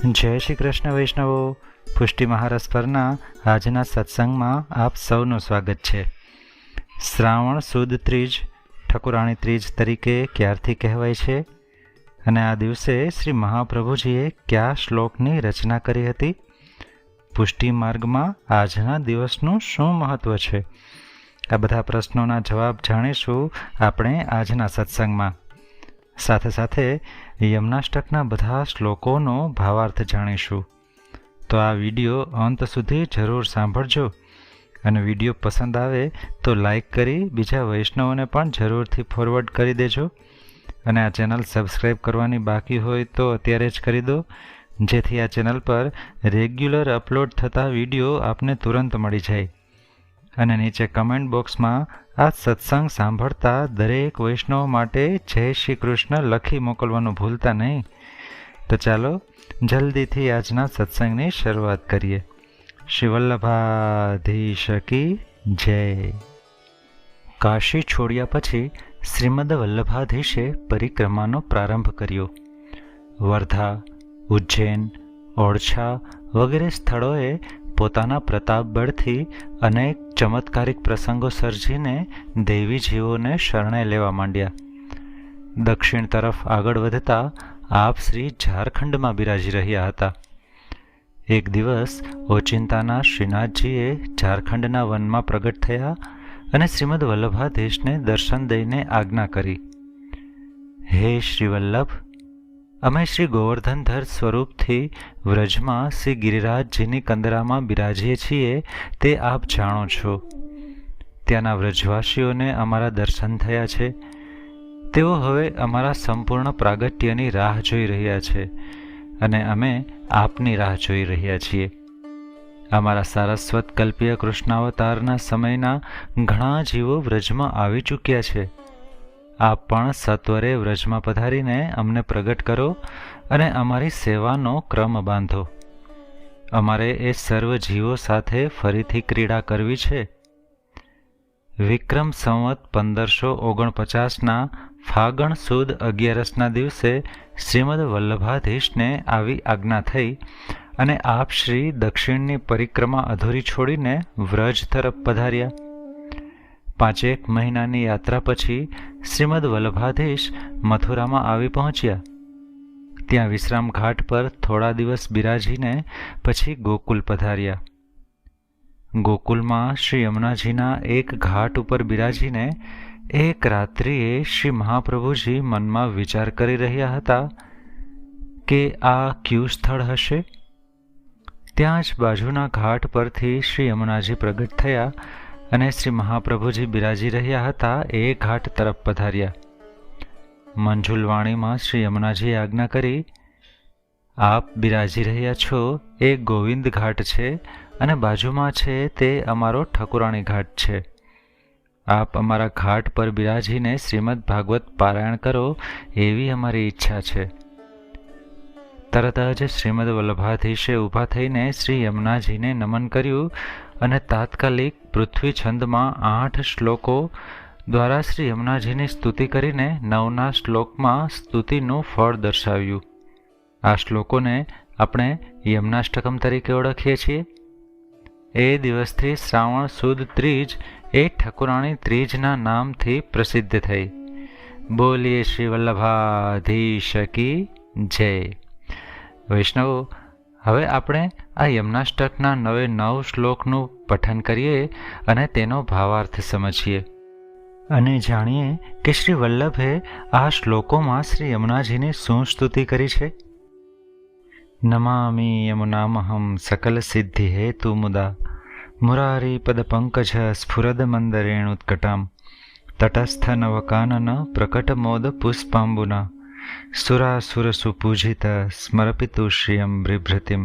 જય શ્રી કૃષ્ણ વૈષ્ણવો, પુષ્ટિ મહારસ પરના આજના સત્સંગમાં આપ સૌનું સ્વાગત છે. શ્રાવણ સુદ ત્રીજ ઠકુરાણી ત્રીજ તરીકે ક્યારથી કહેવાય છે અને આ દિવસે શ્રી મહાપ્રભુજીએ કયા શ્લોકની રચના કરી હતી? પુષ્ટિ માર્ગમાં આજના દિવસનું શું મહત્વ છે? આ બધા પ્રશ્નોના જવાબ જાણીશું આપણે આજના સત્સંગમાં. સાથે સાથે યમનાષ્ટકના બધા શ્લોકોનો ભાવાર્થ જાણીશું. તો આ વિડીયો અંત સુધી જરૂર સાંભળજો અને વિડીયો પસંદ આવે તો લાઈક કરી બીજા વૈષ્ણવોને પણ જરૂરથી ફોરવર્ડ કરી દેજો. અને આ ચેનલ સબસ્ક્રાઈબ કરવાની બાકી હોય તો અત્યારે જ કરી દો, જેથી આ ચેનલ પર રેગ્યુલર અપલોડ થતા વિડીયો આપને તુરંત મળી જાય. અને નીચે કમેન્ટ બોક્સમાં આ સત્સંગ સાંભળતા દરેક વૈષ્ણવ માટે જય શ્રી કૃષ્ણ લખી મોકલવાનું ભૂલતા નહીં. તો ચાલો જલ્દીથી આજના સત્સંગની શરૂઆત કરીએ. શ્રી વલ્લભાધીશ કી જય. કાશી છોડ્યા પછી શ્રીમદ વલ્લભાધીશે પરિક્રમાનો પ્રારંભ કર્યો. વર્ધા, ઉજ્જૈન, ઓરછા વગેરે સ્થળોએ પોતાના પ્રતાપ બળથી અનેક ચમત્કારિક પ્રસંગો સર્જીને દેવી જીવોને શરણે લેવા માંડ્યા. દક્ષિણ તરફ આગળ વધતા આપ શ્રી ઝારખંડમાં બિરાજી રહ્યા હતા. એક દિવસ ઓચિંતાના શ્રીનાથજીએ ઝારખંડના વનમાં પ્રગટ થયા અને શ્રીમદ વલ્લભાધીશને દર્શન દઈને આજ્ઞા કરી, હે શ્રી વલ્લભ, અમે શ્રી ગોવર્ધનધર સ્વરૂપથી વ્રજમાં શ્રી ગિરિરાજજીની કંદરામાં બિરાજીએ છીએ તે આપ જાણો છો. ત્યાંના વ્રજવાસીઓને અમારા દર્શન થયા છે. તેઓ હવે અમારા સંપૂર્ણ પ્રાગટ્યની રાહ જોઈ રહ્યા છે અને અમે આપની રાહ જોઈ રહ્યા છીએ. અમારા સારસ્વત કલ્પીય કૃષ્ણાવતારના સમયના ઘણા જીવો વ્રજમાં આવી ચૂક્યા છે. આપ પણ સત્વરે વ્રજમાં પધારીને અમને પ્રગટ કરો અને અમારી સેવાનો ક્રમ બાંધો. અમારે એ સર્વ જીવો સાથે ફરીથી ક્રીડા કરવી છે. વિક્રમ સંવત 1549ના ફાગણ સુદ 11ના દિવસે શ્રીમદ વલ્લભાધીશને આવી આજ્ઞા થઈ અને આપ શ્રી દક્ષિણની પરિક્રમા અધૂરી છોડીને વ્રજ તરફ પધાર્યા. 5 મહિનાની યાત્રા પછી શ્રીમદ વલ્લભાધીશ મથુરામાં આવી પહોંચ્યા. ત્યાં વિશ્રામ ઘાટ પર થોડા દિવસ બિરાજીને પછી ગોકુલ પધાર્યા. ગોકુલમાં શ્રી યમુનાજીના એક ઘાટ ઉપર બિરાજીને એક રાત્રિએ શ્રી મહાપ્રભુજી મનમાં વિચાર કરી રહ્યા હતા કે આ કયું સ્થળ હશે. ત્યાં જ બાજુના ઘાટ પરથી શ્રી યમુનાજી પ્રગટ થયા અને શ્રી મહાપ્રભુજી બિરાજી રહ્યા હતા એ ઘાટ તરફ પધાર્યા. મંજુલ વાણીમાં શ્રી યમુનાજીએ આજ્ઞા કરી, આપ બિરાજી રહ્યા છો એ ગોવિંદ ઘાટ છે અને બાજુમાં છે તે અમારો ઠકુરાણી ઘાટ છે. આપ અમારા ઘાટ પર બિરાજીને શ્રીમદ ભાગવત પારાયણ કરો એવી અમારી ઈચ્છા છે. તરત જ શ્રીમદ વલ્લભાધીશે ઊભા થઈને શ્રી યમુનાજીને નમન કર્યું અને તાત્કાલિક પૃથ્વી છંદમાં 8 શ્લોકો દ્વારા શ્રી યમુનાજીની સ્તુતિ કરીને 9ના શ્લોકમાં સ્તુતિનું ફળ દર્શાવ્યું. આ શ્લોકોને આપણે યમનાષ્ટકમ તરીકે ઓળખીએ છીએ. એ દિવસથી શ્રાવણ સુદ ત્રીજ એ ઠકુરાણી ત્રીજના નામથી પ્રસિદ્ધ થઈ. બોલીએ શ્રી વલ્લભાધીશ કી જય. વૈષ્ણવો, હવે આપણે આ યમનાષ્ટકના 9 શ્લોકનું પઠન કરીએ અને તેનો ભાવાર્થ સમજીએ અને જાણીએ કે શ્રી વલ્લભે આ શ્લોકોમાં શ્રી યમુનાજીની શું સ્તુતિ કરી છે. નમામિ યમુનામહં સકલ સિદ્ધિ હેતુ મુદા મુરારી પદ પંકજ સ્ફુરદ મંદરેણુત્કટામ તટસ્થ નવકાનન પ્રકટ મોદ પુષ્પાંબુના સુરાસુર સુપૂજિત સ્મરપિતુ શ્રિયમ બિભ્રતિમ.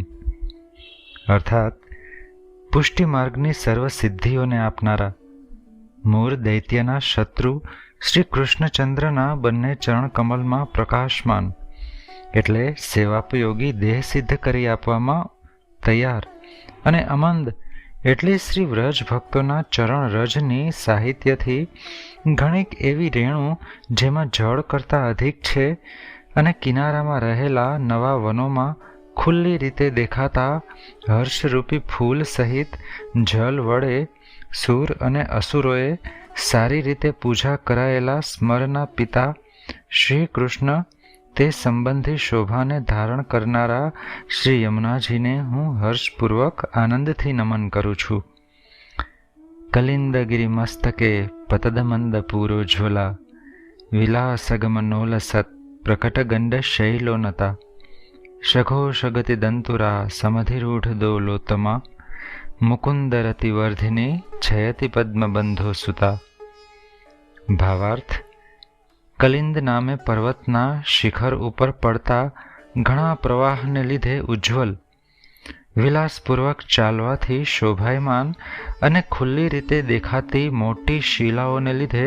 અર્થાત પુષ્ટિ માર્ગની સર્વ સિદ્ધિઓને આપનારા મૂળ દૈત્યના શત્રુ શ્રી કૃષ્ણચંદ્રના બંને ચરણ કમલમાં પ્રકાશમાન એટલે સેવાપયોગી દેહ સિદ્ધ કરી આપવામાં તૈયાર અને અમંદ એટલે શ્રી વ્રજ ભક્તોના ચરણ રજની સાહિત્યથી ઘણીક એવી રેણુ જેમાં જળ કરતાં અધિક છે અને કિનારામાં રહેલા નવા વનોમાં ખુલ્લી રીતે દેખાતા હર્ષરૂપી ફૂલ સહિત જલ વડે સુર અને અસુરોએ સારી રીતે પૂજા કરાયેલા સ્મરના પિતા શ્રી કૃષ્ણ તે સંબંધી શોભાને ધારણ કરનારા શ્રી યમુનાજીને હું હર્ષપૂર્વક આનંદથી નમન કરું છું. કલિંદગિરી મસ્તકે પતદમંદ પૂરોજ્વલા વિલાસગમનોલસત પ્રકટગંડ શૈલોનતા શઘોષગતિ દંતુરા સમધિરૂઢ દોલોત્તમા મુકુંદરતિવર્ધિની છયતિ પદ્મબંધો સુતા. ભાવાર્થ: કલિંદ નામે પર્વતના શિખર ઉપર પડતા ઘણા પ્રવાહને લીધે ઉજ્જવલ, વિલાસપૂર્વક ચાલવાથી શોભાયમાન અને ખુલ્લી રીતે દેખાતી મોટી શિલાઓને લીધે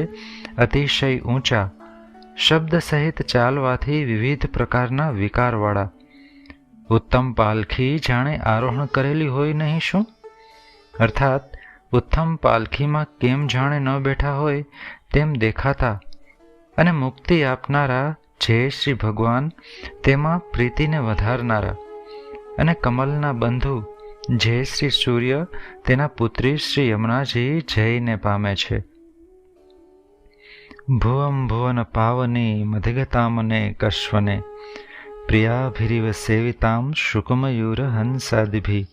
અતિશય ઊંચા, શબ્દ સહિત ચાલવાથી વિવિધ પ્રકારના વિકારવાળા, ઉત્તમ પાલખી જાણે આરોહણ કરેલી હોય નહીં શું? અર્થાત ઉત્તમ પાલખીમાં કેમ જાણે ન બેઠા હોય તેમ દેખાતા અને મુક્તિ આપનારા જે શ્રી ભગવાન તેમાં પ્રીતિને વધારનારા અને કમલના બંધુ જે શ્રી સૂર્ય તેના પુત્રી શ્રી યમુનાજી જઈને પામે છે. ભુવમ ભુવન પાવની મધિગતામને કશ્વને પ્રિયાભિરિવ સેવિતામ શુકમયુર હંસાદિભી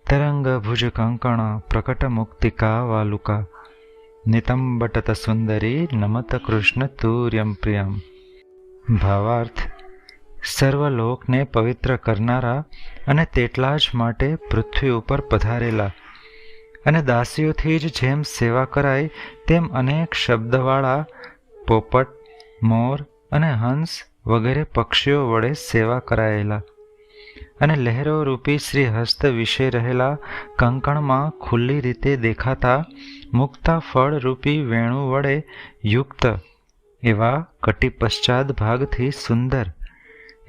તરંગ ભુજ કંકણ પ્રકટ મુક્તિકા વાલુકા નિતંબટત સુંદરી નમત કૃષ્ણ તુર્યમ પ્રિયમ. ભાવાર્થ: સર્વલોકને પવિત્ર કરનારા અને તેટલા જ માટે પૃથ્વી ઉપર પધારેલા અને દાસીઓથી જ જેમ સેવા કરાય તેમ અનેક શબ્દવાળા પોપટ, મોર અને હંસ વગેરે પક્ષીઓ વડે સેવા કરાયેલા અને લહેરો રૂપી શ્રી હસ્ત વિશે રહેલા કંકણમાં ખુલ્લી રીતે દેખાતા મુક્તા ફળ રૂપી વેણુ વડે યુક્ત એવા કટી પશ્ચાદ ભાગથી સુંદર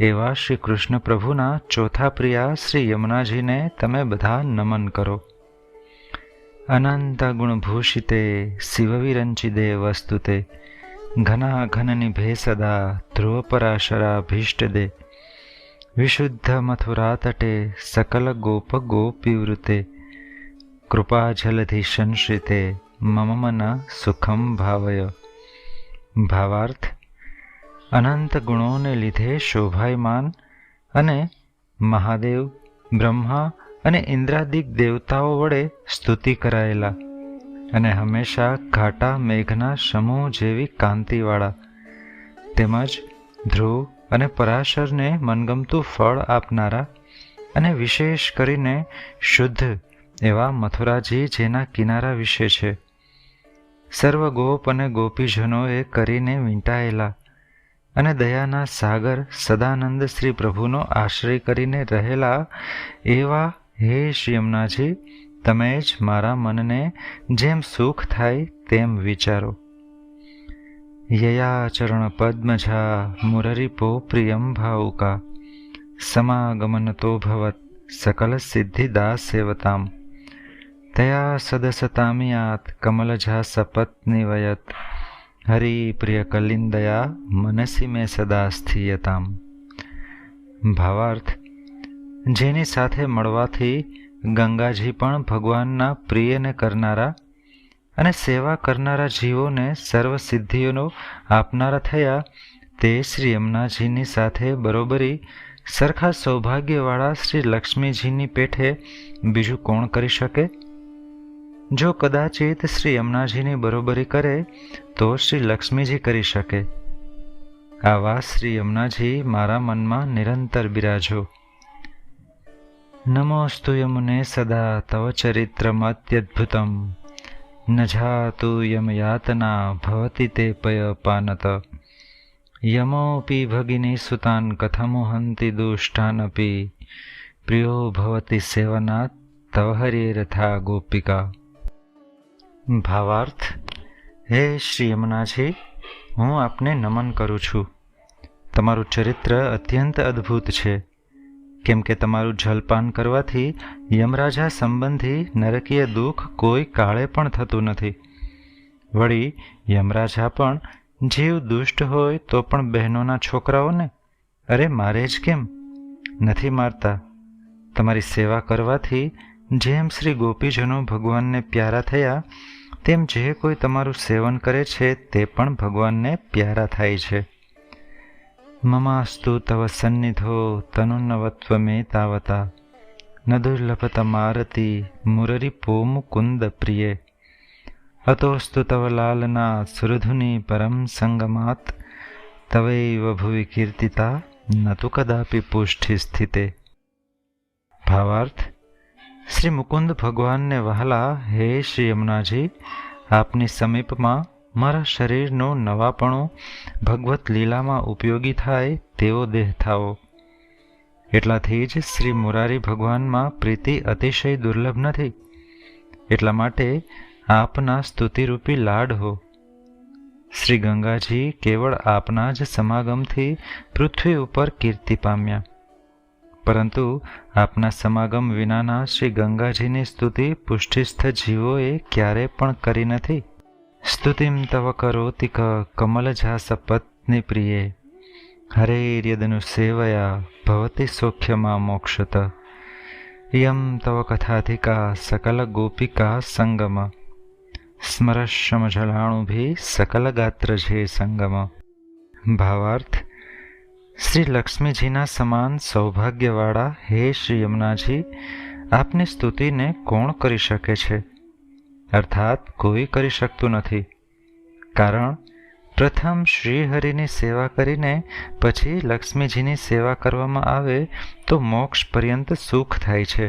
એવા શ્રી કૃષ્ણ પ્રભુના ચોથા પ્રિયા શ્રી યમુનાજીને તમે બધા નમન કરો. અનંત ગુણભૂષિતે શિવવિરંચિદે વસ્તુતે ઘના ઘનનિભે સદા ધ્રુવપરાશરાભીષ્ટદે વિશુદ્ધ મથુરા તટે સકલ ગોપ ગોપીવૃતે કૃપા જલધિ સંશ્રિતે મમ મન સુખમ ભાવય. ભાવાર્થ: અનંત ગુણોને લીધે શોભાયમાન અને મહાદેવ, બ્રહ્મા અને ઇન્દ્રાદિક દેવતાઓ વડે સ્તુતિ કરાયેલા અને હંમેશા ઘાટા મેઘના સમૂહ જેવી કાંતિવાળા તેમજ ધ્રુવ અને પરાશરને મનગમતું ફળ આપનારા અને વિશેષ કરીને શુદ્ધ એવા મથુરાજી જેના કિનારા વિશે છે. સર્વ ગોપ અને ગોપીજનોએ કરીને વીંટાયેલા અને દયાના સાગર સદાનંદ શ્રી પ્રભુનો આશ્રય કરીને રહેલા એવા હે શ્રી યમુનાજી, તમે જ મારા મનને જેમ સુખ થાય તેમ વિચારો. યયા ચરણ પદ્મજા મુરરિપો પ્રિયમ ભાવુકા સમાગમનતો ભવત સકલ સિદ્ધિદા સેવતામ તયા સદસતામિયાત કમલજા સપત્નિવયત હરિપ્રિય કલિંદયા મનસી મેં સદા સ્થિયતામ. ભાવાર્થ: જેની સાથે મળવાથી ગંગાજી પણ ભગવાનના પ્રિયને કરનારા અને સેવા કરનારા જીવોને સર્વ સિદ્ધિઓનો આપનારા થયા તે શ્રી યમુનાજીની સાથે બરોબરી સરખા સૌભાગ્યવાળા શ્રી લક્ષ્મીજીની પેઠે બીજું કોણ કરી શકે? જો કદાચિત શ્રી યમુનાજીની બરોબરી કરે તો શ્રી લક્ષ્મીજી કરી શકે. આવા શ્રી યમુનાજી મારા મનમાં નિરંતર બિરાજો. નમોસ્તુ યમુને સદા તવ ચરિત્રમત્યદ્ભુતમ ન જાતુ યમ યાતના ભવતિ તે પયપાનત યમોપી ભગિની સુતાન કથમુહંતિ દુષ્ટાનપી પ્રિયો ભવતિ સેવનાથ તવ હરિરથા ગોપિકા. ભાવાર્થ: હે શ્રી યમુનાજી, હું આપને નમન કરું છું. તમારું ચરિત્ર અત્યંત અદ્ભુત છે, કેમ કે તમારું જલપાન કરવાથી યમરાજા સંબંધી નરકીય દુઃખ કોઈ કાળે પણ થતું નથી. વળી યમરાજા પણ જીવ દુષ્ટ હોય તો પણ બહેનોના છોકરાઓને અરે મારે જ કેમ નથી મારતા. તમારી સેવા કરવાથી જેમ શ્રી ગોપીજનો ભગવાનને પ્યારા થયા, તેમ જે કોઈ તમારું સેવન કરે છે તે પણ ભગવાનને પ્યારા થાય છે. મમાસ્તુ તવ સન્નિધો તનુન્નવત્વમે તાવતા ન દુર્લભતમારતી મુરરીપો મુકુંદ પ્રિયે અતોસ્તુ તવ લાલના સુરધુની પરમ સંગમાત તવૈવ ભુવિ કીર્તિતા ન તુ કદાપી પુષ્ટિ સ્થિતે. ભાવાર્થ: શ્રી મુકુંદ ભગવાનને વહાલા હે શ્રી યમુનાજી, આપની સમીપમાં મારા શરીરનો નવાપણો ભગવત લીલામાં ઉપયોગી થાય તેવો દેહ થાવો. એટલાથી જ શ્રી મુરારી ભગવાનમાં પ્રીતિ અતિશય દુર્લભ નથી. એટલા માટે આપના સ્તુતિરૂપી લાડ હો. શ્રી ગંગાજી કેવળ આપના જ સમાગમથી પૃથ્વી ઉપર કીર્તિ પામ્યા, પરંતુ આપના સમાગમ વિનાના શ્રી ગંગાજીની સ્તુતિ પુષ્ટિસ્થ જીવોએ ક્યારે પણ કરી નથી. સ્તુતિમ તવ કરોતિક કમલજાસપત્ની પ્રિયે હરેર્યદનુ સેવયા ભવતી સૌખ્યમા મોક્ષત યમ તવ કથાધિકા સકલ ગોપિકા સંગમ સ્મરશમ જલાણુભી સકલ ગાત્રજે સંગમ. ભાવાર્થ: શ્રી લક્ષ્મીજીના સમાન સૌભાગ્યવાળા હે શ્રી યમુનાજી, આપની સ્તુતિને કોણ કરી શકે છે? અર્થાત કોઈ કરી શકતું નથી. કારણ પ્રથમ શ્રીહરિની સેવા કરીને પછી લક્ષ્મીજીની સેવા કરવામાં આવે તો મોક્ષ પર્યંત સુખ થાય છે.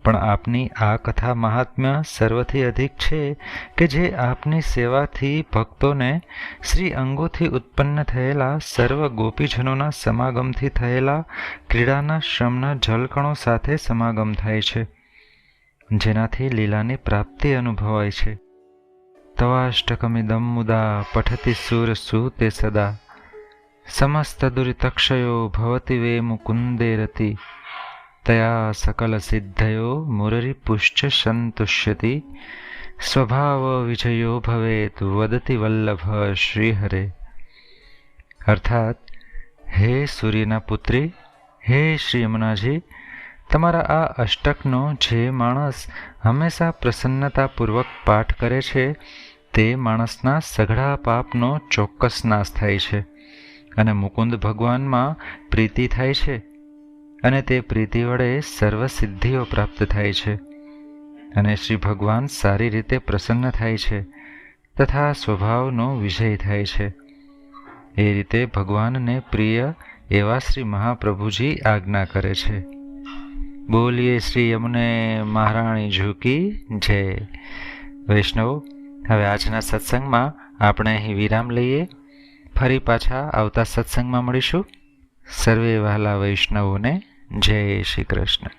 પણ આપની આ કથા મહાત્મ્ય સર્વથી અધિક છે કે જે આપની સેવાથી ભક્તોને શ્રી અંગોથી ઉત્પન્ન થયેલા સર્વ ગોપીજનોના સમાગમથી થયેલા ક્રીડાના શ્રમના જલકણો સાથે સમાગમ થાય છે, જેનાથી લીલાની પ્રાપ્તિ અનુભવાય છે. તવાષ્ટકમિદમ મુદા પઠતિ સુરસુ તે સદા સમસ્ત દુરિતક્ષયો ભવતિ વે મુકુંદે રતિ તયા સકલ સિદ્ધયો મુરરીપુશ્ચ સંતુષ્યતિ સ્વભાવ વિજયો ભવેત વદતિ વલ્લભ શ્રીહરે. અર્થાત, હે સૂર્યના પુત્રી, હે શ્રી યમુનાજી, તમારા આ અષ્ટકનો જે માણસ હંમેશા પ્રસન્નતાપૂર્વક પાઠ કરે છે તે માણસના સઘળા પાપનો ચોક્કસ નાશ થાય છે અને મુકુંદ ભગવાનમાં પ્રીતિ થાય છે, અને તે પ્રીતિ વડે સર્વ સિદ્ધિઓ પ્રાપ્ત થાય છે અને શ્રી ભગવાન સારી રીતે પ્રસન્ન થાય છે તથા સ્વભાવનો વિજય થાય છે. એ રીતે ભગવાનને પ્રિય એવા શ્રી મહાપ્રભુજી આજ્ઞા કરે છે. બોલીએ શ્રી યમુને મહારાણી ઝૂકી જય. વૈષ્ણવો, હવે આજના સત્સંગમાં આપણે અહીં વિરામ લઈએ. ફરી પાછા આવતા સત્સંગમાં મળીશું. સર્વે વહાલા વૈષ્ણવોને જય શ્રી કૃષ્ણ.